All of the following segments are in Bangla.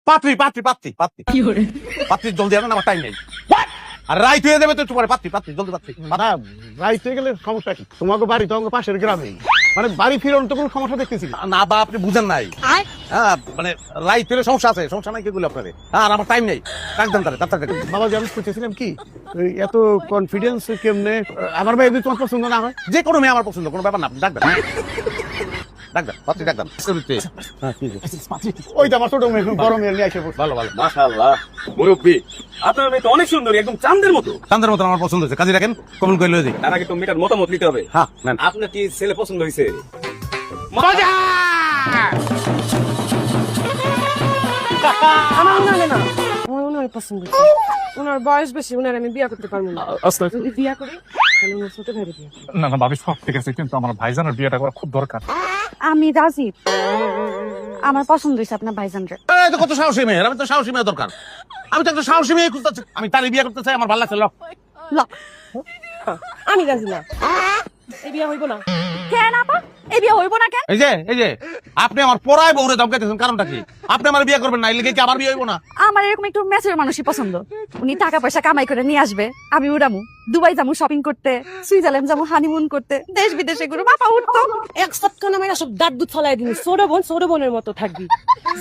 পাত্রী পাত্রী পাত্রী পাত্রী পাত্রী জলদি আনো, আমার টাইম নেই। আর রাইত হয়ে যাবে তো একটু পরে। পাত্রী পাত্রী জলদি পাত্রী। না রাইতে গেলে সমস্যা কি? তোমাকে বাড়ি তো আমাকে পাশের গ্রামে, মানে বাড়ি ফিরানো তো কোনো সমস্যা দেখতেছি না। না বা আপনি বুঝেন নাই। হ্যাঁ মানে রাইত হলে সমস্যা আছে, সমস্যা নাই কেগুলো আপনাদের। আর আমার টাইম নেই, রাখবেন তাহলে তাড়াতাড়ি। বাবাজি আমি খুঁজেছিলাম কি এই এত কনফিডেন্স কেমনে? আমার ভাই যদি তোমার পছন্দ না হয়, যে কোনো মেয়ে আমার পছন্দ, কোনো ব্যাপার না, আপনি ডাকবেন ডাকবেন পাত্রী ডাকবেন। ওই তো আমার ছোট মেয়ে বড় মেয়ে নিয়ে এসে পড়ছে। ভালো ভালো মাশাআল্লাহ মুরব্বি, আপনার মেয়ে তো অনেক সুন্দরী, একদম চাঁদের মতো। চান্দের মতন আমার পছন্দ হয়েছে, কাজে রাখেন, কমন করে লয়ে যাই। তার আগে তো মেয়েটার মতামত নিতে হবে। হ্যাঁ নেন। আপনার কি ছেলে পছন্দ হয়েছে? আমার মনে হয় না, আমার মনে হয় পছন্দ হচ্ছে। ওনার বয়স বেশি, ওনার আমি বিয়ে করতে পারবো না। যদি বিয়ে করি তাহলে ওনার ছোট ভাইয়ের বিয়ে করবো। না না ভাবি, সব ঠিক আছে, কিন্তু আমার ভাইজানের বিয়েটা করা খুব দরকার। আমি রাজি, আমার পছন্দ হয়েছে আপনার ভাইজানরে। এই তো কত সাহসী মেয়ে, আমি তো সাহসী মেয়ে দরকার। আমি তো একটা সাহসী মেয়ে খুঁজতেছি, আমি তারই বিয়ে করতে চাই, আমার ভালো লাগছে। লক আমি রাজি না, এই বিয়ে হইব না। কেন আপা এই বিয়ে হইব না কেন? এই যে আপনি আমার পড়ায় বউরে ধমকাইতেছেন, কারণটা কি? আপনি আমার বিয়ে করবেন না, এই লিগে কি আমার বিয়ে হইব না? আমার এরকম একটু ম্যাচের মানুষই পছন্দ। উনি টাকা পয়সা কামাই করে নিয়ে আসবে, আমি উড়ামু দুবাই যামু শপিং করতে, সুইজারল্যান্ড যামু হানিমুন করতে, দেশ বিদেশে ঘুরু, বাপা উঠতো। এক সপ্তাহ নামে সব দাঁত দুধ ফলাই দিবি, ছোট বোনের মতো থাকবি।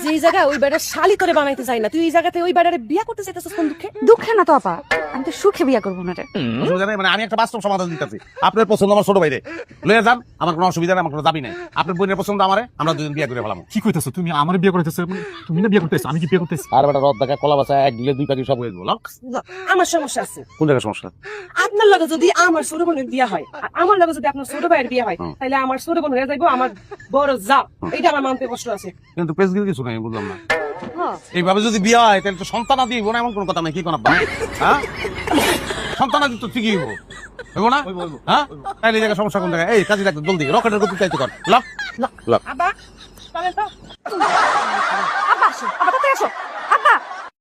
যে জায়গায় ওই বেড়ার শালি করে বানাইতে চাই না, তুই এই জায়গাতে ওই বেড়ারে বিয়ে করতে চাইতেছিস কোন দুঃখে? দুঃখে না তো আপা, আমি তো সুখে বিয়ে করবো না রে। অসুবিধা নেই, মানে আমি একটা বাস্তব সমাধান দিতেছি। আপনার পছন্দ আমার ছোট ভাইরে লয়ে যান, আমার কোনো অসুবিধা নেই, আমার কোনো দাবি নেই। আপনার বোনের পছন্দ আমারে, আমরা দুজন বিয়ে করে ফেলাম। কি কইতেছো তুমি? আমার বিয়ে করতেছো? তুমি না বিয়ে করতেছো, আমি কি বিয়ে করতেছি? আর বেটা রদ দেখা কলা বাসা এক দিলে দুই পাখি সব হয়ে যাবো। লক আমার সমস্যা আছে। কোন জায়গায় সমস্যা? আপনার লগে যদি আমার ছোট বোনের বিয়ে হয়, আর আমার লগে যদি আপনার ছোট ভাইয়ের বিয়ে হয়, তাহলে আমার ছোট বোন হয়ে যাইবো আমার বড় যা। এইটা আমার মানতে কষ্ট আছে। কিন্তু পেশগির কিছু নাই, বুঝলাম না। এইভাবে যদি বিয়ে হয় তাহলে তো সন্তান আদি হইব না, এমন কোন কথা নাই। কি কোন আব্বা? হ্যাঁ সন্তান আদি তো ঠিকই হইব, হইব না? হ্যাঁ তাহলে এই জায়গায় সমস্যা কোন জায়গায়? এই কাজে রাখতে জলদি, রকেটের গতি চাইতে কর। Lock lock lock. আব্বা চলেন তো। আপা আসো, আপা তাড়াতাড়ি আসো।